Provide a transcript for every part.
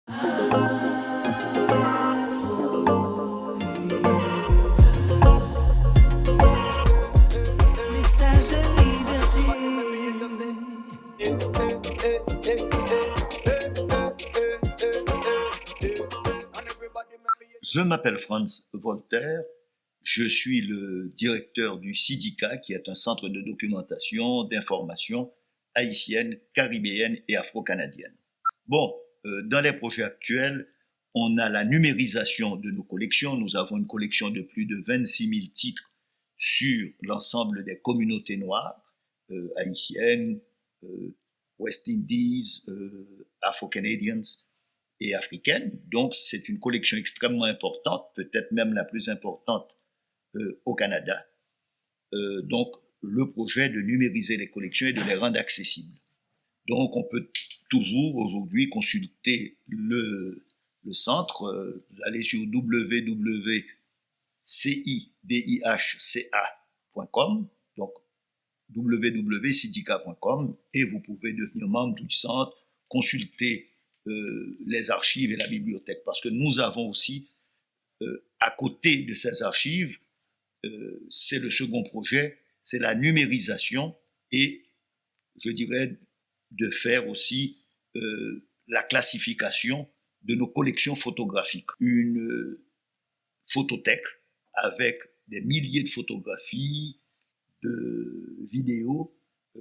Je m'appelle Franz Voltaire, je suis le directeur du CIDICA, qui est un centre de documentation, d'information haïtienne, caribéenne et afro-canadienne. Bon, dans les projets actuels, on a la numérisation de nos collections. Nous avons une collection de plus de 26 000 titres sur l'ensemble des communautés noires, haïtiennes, West Indies, Afro-Canadians et africaine. Donc, c'est une collection extrêmement importante, peut-être même la plus importante au Canada. Donc, le projet de numériser les collections et de les rendre accessibles. Donc, on peut toujours aujourd'hui consulter le centre. Vous allez sur www.cidihca.com, donc www.cidica.com, et vous pouvez devenir membre du centre, consulter les archives et la bibliothèque, parce que nous avons aussi, à côté de ces archives, c'est le second projet, c'est la numérisation et, je dirais, de faire aussi la classification de nos collections photographiques. Une photothèque avec des milliers de photographies, de vidéos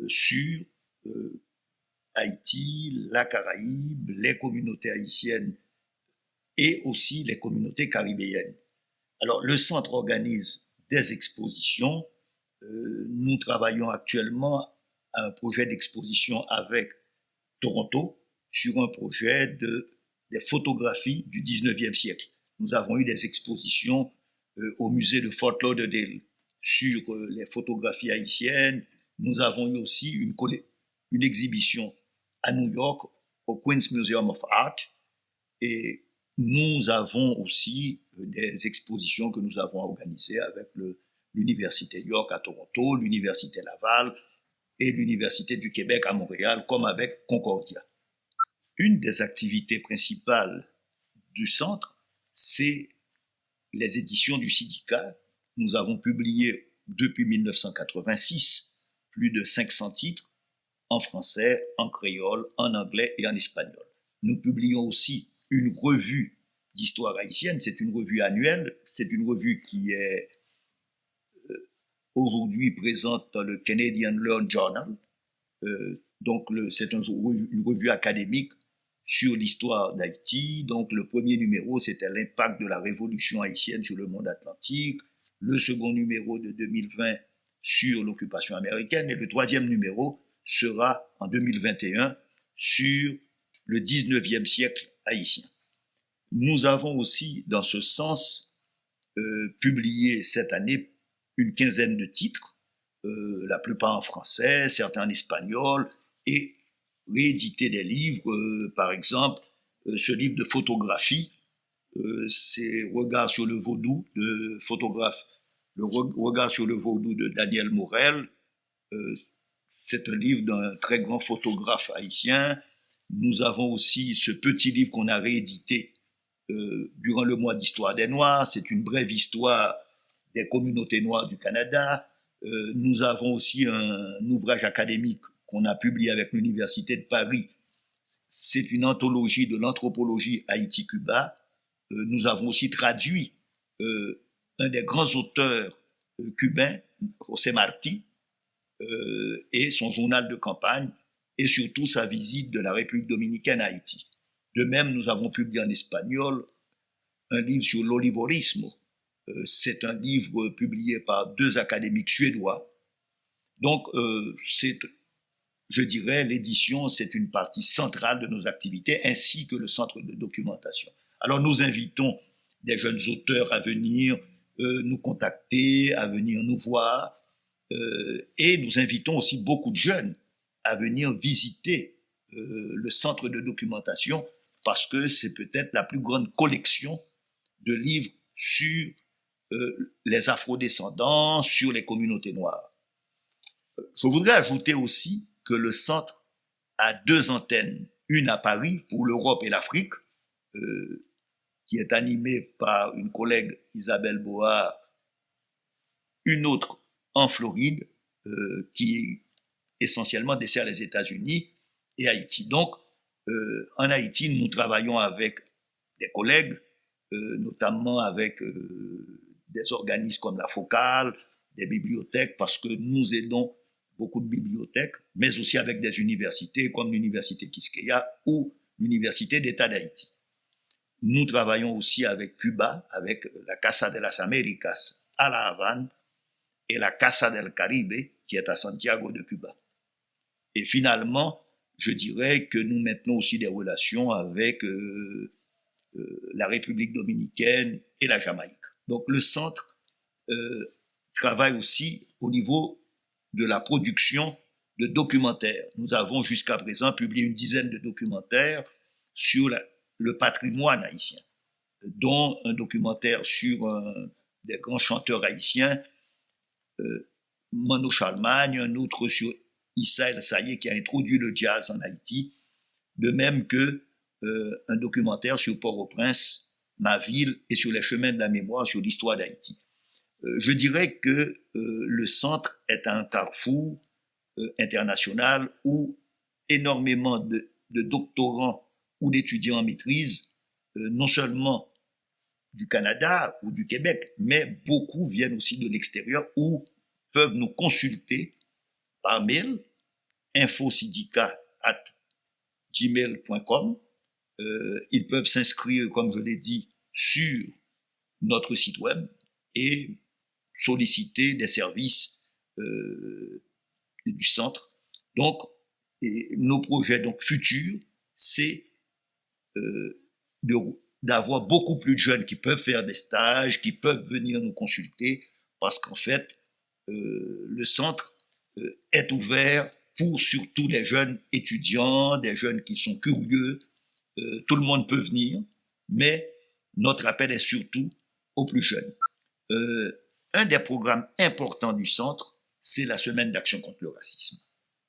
sur Haïti, la Caraïbe, les communautés haïtiennes et aussi les communautés caribéennes. Alors, le centre organise des expositions. Nous travaillons actuellement à un projet d'exposition avec Toronto sur un projet des photographies du 19e siècle. Nous avons eu des expositions au musée de Fort Lauderdale sur les photographies haïtiennes. Nous avons eu aussi une exhibition à New York, au Queen's Museum of Art, et nous avons aussi des expositions que nous avons organisées avec l'Université York à Toronto, l'Université Laval et l'Université du Québec à Montréal, comme avec Concordia. Une des activités principales du centre, c'est les éditions du CIDICA. Nous avons publié depuis 1986 plus de 500 titres en français, en créole, en anglais et en espagnol. Nous publions aussi une revue d'histoire haïtienne, c'est une revue annuelle, c'est une revue qui est aujourd'hui présente dans le Canadian Learned Journal. Donc, c'est une revue académique sur l'histoire d'Haïti. Donc, le premier numéro, c'était l'impact de la révolution haïtienne sur le monde atlantique. Le second numéro de 2020 sur l'occupation américaine. Et le troisième numéro sera en 2021 sur le 19e siècle haïtien. Nous avons aussi, dans ce sens, publié cette année une quinzaine de titres, la plupart en français, certains en espagnol, et réédité des livres, par exemple, ce livre de photographie, c'est Regard sur le vaudou de photographe, le Regard sur le vaudou de Daniel Morel. C'est un livre d'un très grand photographe haïtien. Nous avons aussi ce petit livre qu'on a réédité durant le mois d'histoire des Noirs. C'est une brève histoire des communautés noires du Canada. Nous avons aussi un ouvrage académique qu'on a publié avec l'Université de Paris. C'est une anthologie de l'anthropologie Haïti-Cuba. Nous avons aussi traduit un des grands auteurs cubains, José Martí, et son journal de campagne, et surtout sa visite de la République dominicaine à Haïti. De même, nous avons publié en espagnol un livre sur l'olivorismo. C'est un livre publié par deux académiques suédois. Donc, je dirais, l'édition, c'est une partie centrale de nos activités, ainsi que le centre de documentation. Alors, nous invitons des jeunes auteurs à venir nous contacter, à venir nous voir, et nous invitons aussi beaucoup de jeunes à venir visiter le centre de documentation, parce que c'est peut-être la plus grande collection de livres sur les afrodescendants, sur les communautés noires. Je voudrais ajouter aussi que le centre a deux antennes, une à Paris pour l'Europe et l'Afrique, qui est animée par une collègue Isabelle Boa, une autre en Floride, qui essentiellement dessert les États-Unis et Haïti. Donc, en Haïti, nous travaillons avec des collègues, notamment avec des organismes comme la Focale, des bibliothèques, parce que nous aidons beaucoup de bibliothèques, mais aussi avec des universités comme l'Université Quisqueya ou l'Université d'État d'Haïti. Nous travaillons aussi avec Cuba, avec la Casa de las Américas à La Havane et la Casa del Caribe, qui est à Santiago de Cuba. Et finalement, je dirais que nous maintenons aussi des relations avec la République dominicaine et la Jamaïque. Donc le centre travaille aussi au niveau de la production de documentaires. Nous avons jusqu'à présent publié une dizaine de documentaires sur le patrimoine haïtien, dont un documentaire sur des grands chanteurs haïtiens, Mano Charlemagne, un autre sur Issa El Sayé qui a introduit le jazz en Haïti, de même que un documentaire sur Port-au-Prince, ma ville, et sur les chemins de la mémoire, sur l'histoire d'Haïti. Je dirais que le centre est un carrefour international où énormément de doctorants ou d'étudiants en maîtrise, non seulement du Canada ou du Québec, mais beaucoup viennent aussi de l'extérieur ou peuvent nous consulter par mail, infosyndicat@gmail.com. Ils peuvent s'inscrire, comme je l'ai dit, sur notre site web et solliciter des services du centre. Donc, nos projets donc, futurs, c'est d'avoir beaucoup plus de jeunes qui peuvent faire des stages, qui peuvent venir nous consulter, parce qu'en fait, le centre est ouvert pour surtout des jeunes étudiants, des jeunes qui sont curieux. Tout le monde peut venir, mais notre appel est surtout aux plus jeunes. Un des programmes importants du centre, c'est la Semaine d'action contre le racisme.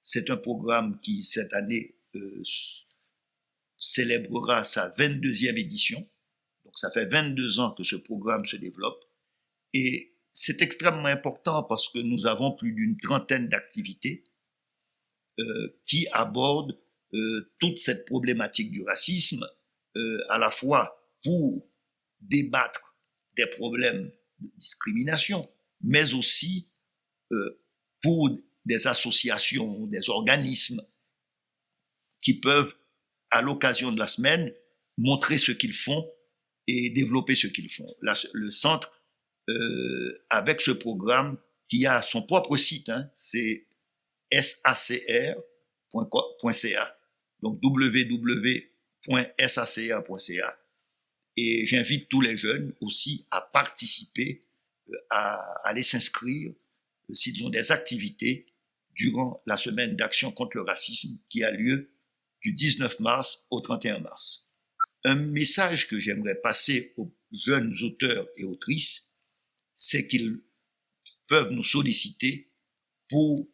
C'est un programme qui, cette année, célébrera sa 22e édition. Donc, ça fait 22 ans que ce programme se développe. Et c'est extrêmement important parce que nous avons plus d'une trentaine d'activités qui abordent toute cette problématique du racisme, à la fois pour débattre des problèmes de discrimination, mais aussi pour des associations, des organismes qui peuvent, à l'occasion de la semaine, montrer ce qu'ils font et développer ce qu'ils font. Là, le centre, avec ce programme, qui a son propre site, hein, c'est sacr.ca, donc www.sacr.ca. Et j'invite tous les jeunes aussi à participer, à aller s'inscrire s'ils ont des activités durant la semaine d'action contre le racisme qui a lieu du 19 mars au 31 mars. Un message que j'aimerais passer aux jeunes auteurs et autrices, c'est qu'ils peuvent nous solliciter pour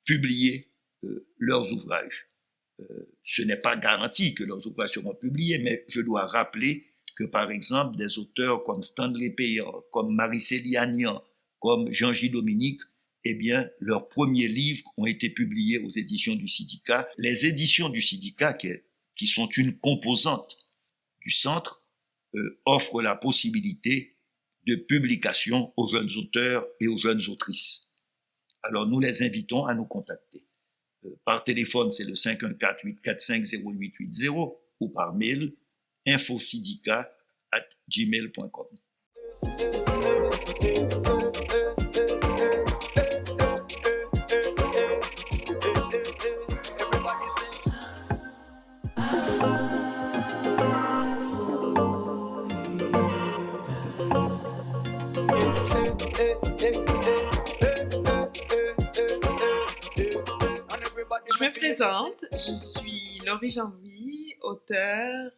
publier leurs ouvrages. Ce n'est pas garanti que leurs ouvrages seront publiés, mais je dois rappeler que, par exemple, des auteurs comme Stanley Payan, comme Marie-Célie Agnan, comme Jean-J. Dominique, eh bien, leurs premiers livres ont été publiés aux éditions du Syndicat. Les éditions du Syndicat, qui sont une composante du centre, offrent la possibilité de publication aux jeunes auteurs et aux jeunes autrices. Alors, nous les invitons à nous contacter. Par téléphone, c'est le 514-845-0880 ou par mail, infosyndicat@gmail.com. Je me présente, je suis Laurie Janvier, auteure,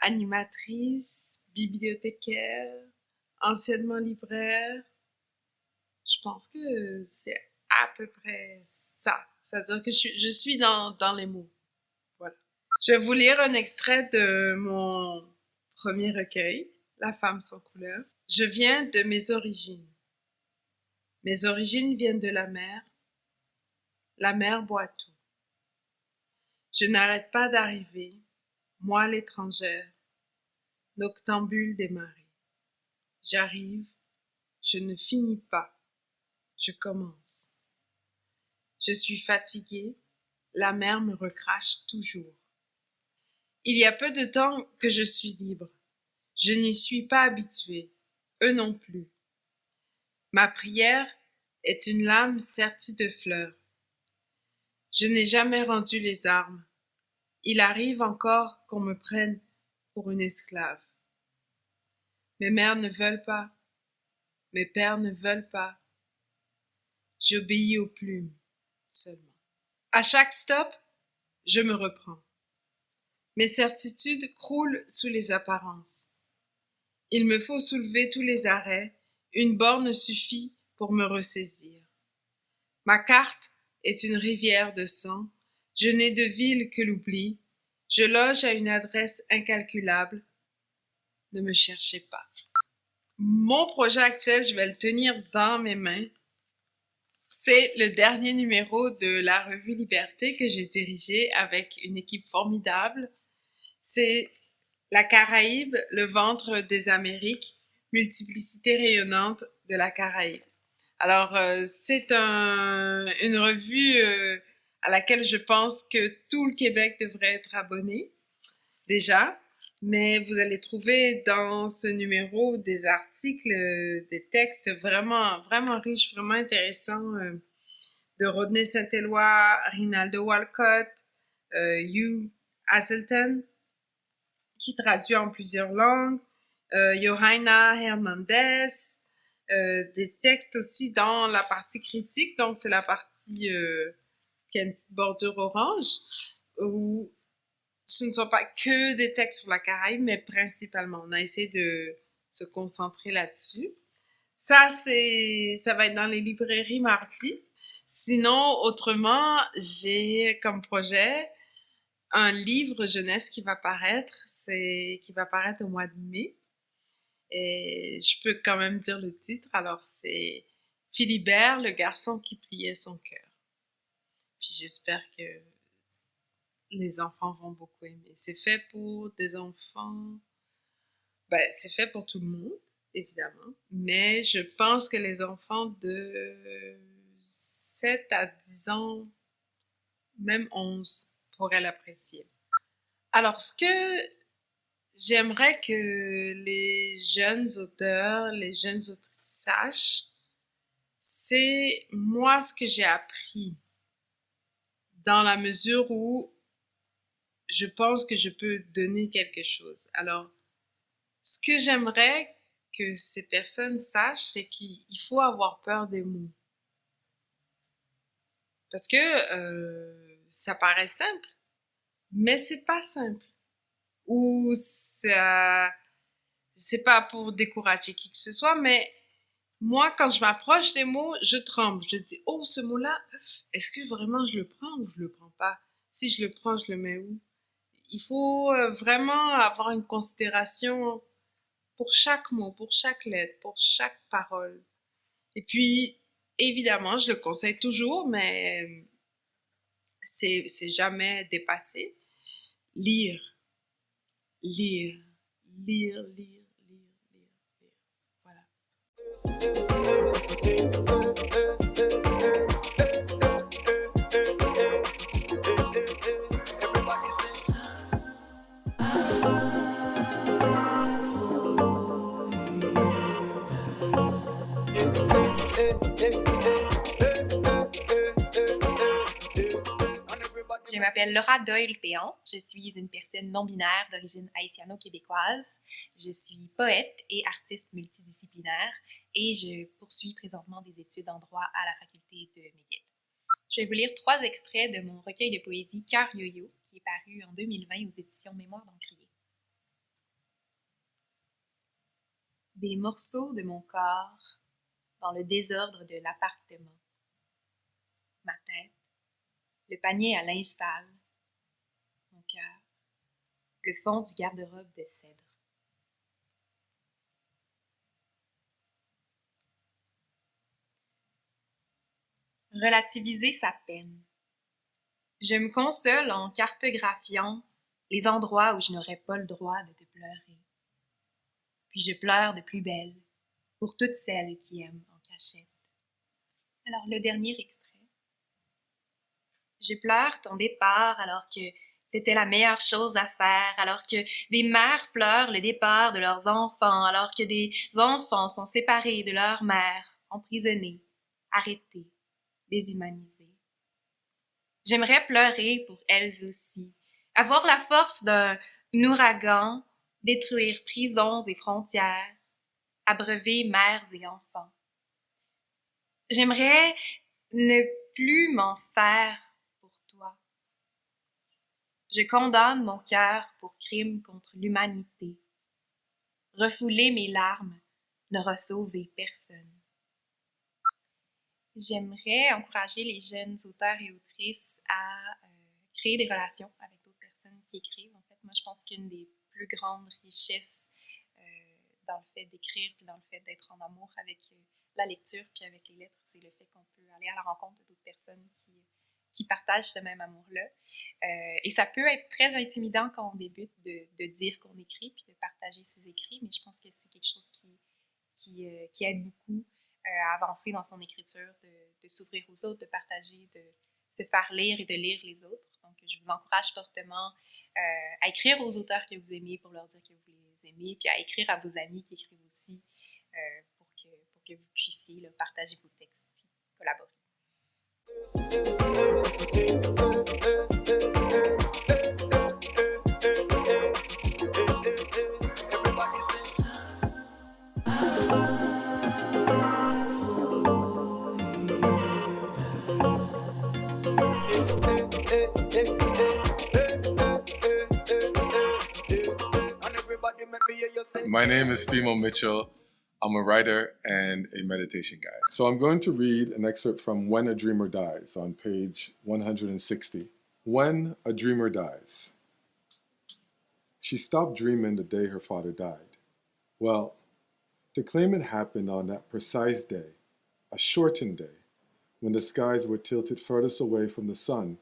animatrice, bibliothécaire, anciennement libraire. Je pense que c'est à peu près ça. C'est-à-dire que je suis dans les mots. Voilà. Je vais vous lire un extrait de mon premier recueil, La femme sans couleur. Je viens de mes origines. Mes origines viennent de la mer. La mer boit tout. Je n'arrête pas d'arriver, moi l'étrangère, noctambule des marées. J'arrive, je ne finis pas, je commence. Je suis fatiguée, la mer me recrache toujours. Il y a peu de temps que je suis libre. Je n'y suis pas habituée, eux non plus. Ma prière est une lame sertie de fleurs. Je n'ai jamais rendu les armes. Il arrive encore qu'on me prenne pour une esclave. Mes mères ne veulent pas, mes pères ne veulent pas. J'obéis aux plumes seulement. À chaque stop, je me reprends. Mes certitudes croulent sous les apparences. Il me faut soulever tous les arrêts, une borne suffit pour me ressaisir. Ma carte est une rivière de sang, je n'ai de ville que l'oubli, je loge à une adresse incalculable. Ne me cherchez pas. Mon projet actuel, je vais le tenir dans mes mains. C'est le dernier numéro de la revue Liberté que j'ai dirigé avec une équipe formidable. C'est La Caraïbe, le ventre des Amériques, multiplicité rayonnante de la Caraïbe. Alors, c'est une revue à laquelle je pense que tout le Québec devrait être abonné, déjà. Mais vous allez trouver dans ce numéro des articles, des textes vraiment, vraiment riches, vraiment intéressants de Rodney Saint-Éloi, Rinaldo Walcott, Hugh Hazelton, qui traduit en plusieurs langues, Johanna Hernandez, des textes aussi dans la partie critique, donc c'est la partie qui a une petite bordure orange, où ce ne sont pas que des textes sur la Caraïbe, mais principalement. On a essayé de se concentrer là-dessus. Ça va être dans les librairies mardi. Sinon, autrement, j'ai comme projet un livre jeunesse qui va paraître. Qui va paraître au mois de mai. Et je peux quand même dire le titre. Alors, c'est Philibert, le garçon qui pliait son cœur. Puis j'espère que les enfants vont beaucoup aimer. C'est fait pour des enfants. C'est fait pour tout le monde, évidemment. Mais je pense que les enfants de 7 à 10 ans, même 11, pourraient l'apprécier. Alors, ce que j'aimerais que les jeunes auteurs, les jeunes autrices sachent, c'est moi ce que j'ai appris dans la mesure où je pense que je peux donner quelque chose. Alors, ce que j'aimerais que ces personnes sachent, c'est qu'il faut avoir peur des mots. Parce que ça paraît simple, mais c'est pas simple. Ou ça, c'est pas pour décourager qui que ce soit, mais moi, quand je m'approche des mots, je tremble. Je dis, oh, ce mot-là, est-ce que vraiment je le prends ou je le prends pas? Si je le prends, je le mets où? Il faut vraiment avoir une considération pour chaque mot, pour chaque lettre, pour chaque parole. Et puis, évidemment, je le conseille toujours, mais c'est jamais dépassé. Lire, lire, lire, lire, lire, lire, lire. Voilà. Je m'appelle Laura Doyle-Péon. Je suis une personne non-binaire d'origine haïtiano-québécoise. Je suis poète et artiste multidisciplinaire et je poursuis présentement des études en droit à la faculté de McGill. Je vais vous lire 3 extraits de mon recueil de poésie Cœur Yo-Yo qui est paru en 2020 aux éditions Mémoire d'Encrier. Des morceaux de mon corps dans le désordre de l'appartement. Ma tête, le panier à linge sale, mon cœur, le fond du garde-robe de cèdre. Relativiser sa peine. Je me console en cartographiant les endroits où je n'aurais pas le droit de te pleurer. Puis je pleure de plus belle pour toutes celles qui aiment en cachette. Alors le dernier extrait. Je pleure ton départ alors que c'était la meilleure chose à faire, alors que des mères pleurent le départ de leurs enfants, alors que des enfants sont séparés de leur mère, emprisonnés, arrêtés, déshumanisés. J'aimerais pleurer pour elles aussi, avoir la force d'un ouragan, détruire prisons et frontières, abreuver mères et enfants. J'aimerais ne plus m'en faire pour toi. Je condamne mon cœur pour crime contre l'humanité. Refouler mes larmes n'aura sauvé personne. J'aimerais encourager les jeunes auteurs et autrices à créer des relations avec d'autres personnes qui écrivent. En fait, moi, je pense qu'une des plus grandes richesses dans le fait d'écrire puis dans le fait d'être en amour avec la lecture puis avec les lettres, c'est le fait qu'on peut aller à la rencontre d'autres personnes qui partagent ce même amour-là. Et ça peut être très intimidant quand on débute de dire qu'on écrit puis de partager ses écrits, mais je pense que c'est quelque chose qui aide beaucoup à avancer dans son écriture, de s'ouvrir aux autres, de partager, de se faire lire et de lire les autres. Donc, je vous encourage fortement à écrire aux auteurs que vous aimez pour leur dire que vous les aimez, puis à écrire à vos amis qui écrivent aussi pour que vous puissiez là, partager vos textes puis collaborer. My name is Fimo Mitchell. I'm a writer and a meditation guide. So I'm going to read an excerpt from When a Dreamer Dies on page 160. When a Dreamer Dies. She stopped dreaming the day her father died. Well, to claim it happened on that precise day, a shortened day, when the skies were tilted furthest away from the sun,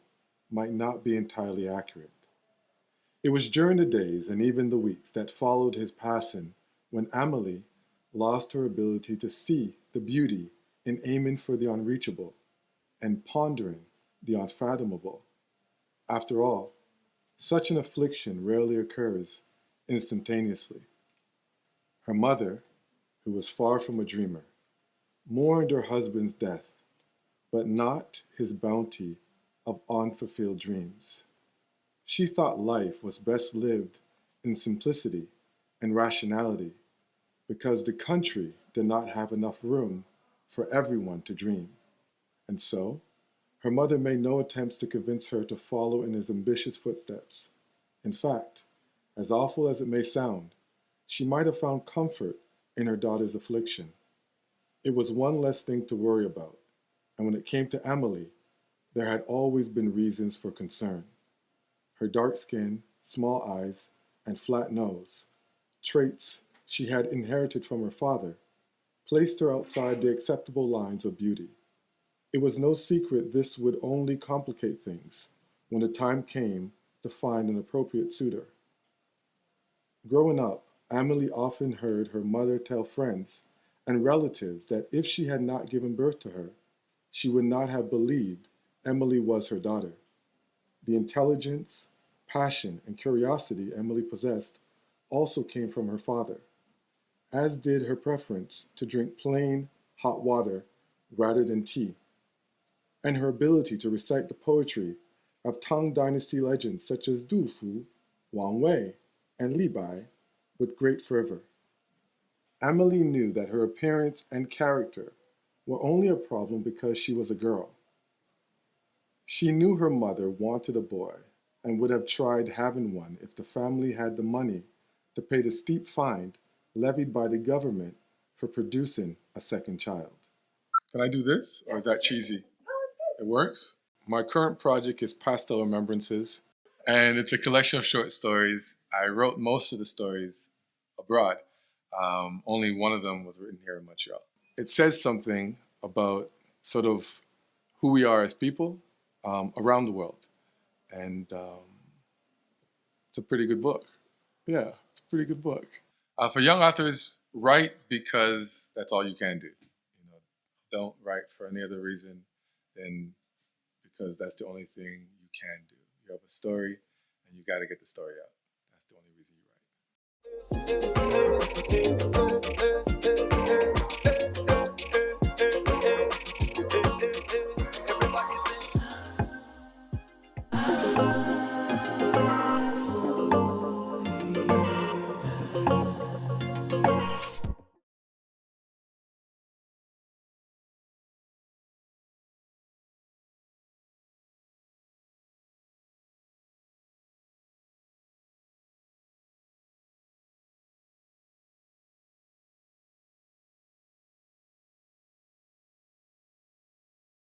might not be entirely accurate. It was during the days and even the weeks that followed his passing when Amelie lost her ability to see the beauty in aiming for the unreachable and pondering the unfathomable. After all, such an affliction rarely occurs instantaneously. Her mother, who was far from a dreamer, mourned her husband's death, but not his bounty of unfulfilled dreams. She thought life was best lived in simplicity and rationality because the country did not have enough room for everyone to dream. And so, her mother made no attempts to convince her to follow in his ambitious footsteps. In fact, as awful as it may sound, she might have found comfort in her daughter's affliction. It was one less thing to worry about, and when it came to Emily, there had always been reasons for concern. Her dark skin, small eyes, and flat nose, traits she had inherited from her father, placed her outside the acceptable lines of beauty. It was no secret this would only complicate things when the time came to find an appropriate suitor. Growing up, Amelie often heard her mother tell friends and relatives that if she had not given birth to her, she would not have believed Emily was her daughter. The intelligence, passion, and curiosity Emily possessed also came from her father, as did her preference to drink plain, hot water rather than tea, and her ability to recite the poetry of Tang Dynasty legends such as Du Fu, Wang Wei, and Li Bai with great fervor. Amelie knew that her appearance and character were only a problem because she was a girl. She knew her mother wanted a boy and would have tried having one if the family had the money to pay the steep fine levied by the government for producing a second child. Can I do this, or is that cheesy? It works? My current project is Pastel Remembrances. And it's a collection of short stories. I wrote most of the stories abroad. Only one of them was written here in Montreal. It says something about sort of who we are as people around the world. And it's a pretty good book. Yeah, it's a pretty good book. For young authors, write because that's all you can do. You know, don't write for any other reason than because that's the only thing you can do. You have a story, and you got to get the story out.